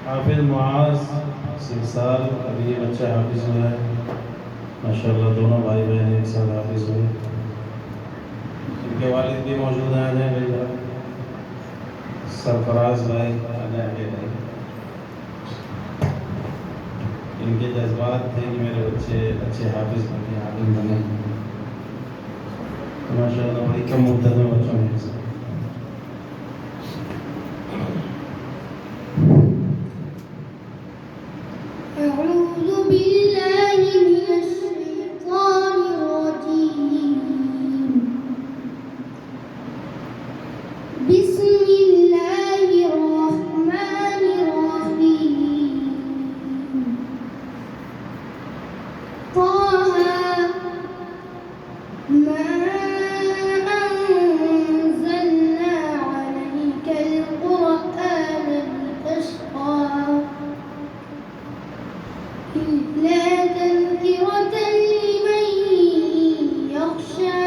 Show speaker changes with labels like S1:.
S1: हाफिज मुआज 6 साल, अभी ये बच्चा हाफिज हुआ है माशाल्लाह। दोनों भाई बहन एक साथ हाफिज हुए। इनके वालिद भी मौजूद हैं, आ जाए भाई। सरफराज भाई आ जाए आगे भाई। इनके जज्बात थे कि मेरे बच्चे अच्छे हाफिज बने, आलिम बने। तो माशाल्लाह बड़ी कम मुद्दत में बच्चों ने
S2: أعوذ بالله من الشيطان الرجيم. بسم الله الرحمن الرحيم. طه ما أنزلنا عليك القرآن لتشقى إلا تذكرة لمن يخشى.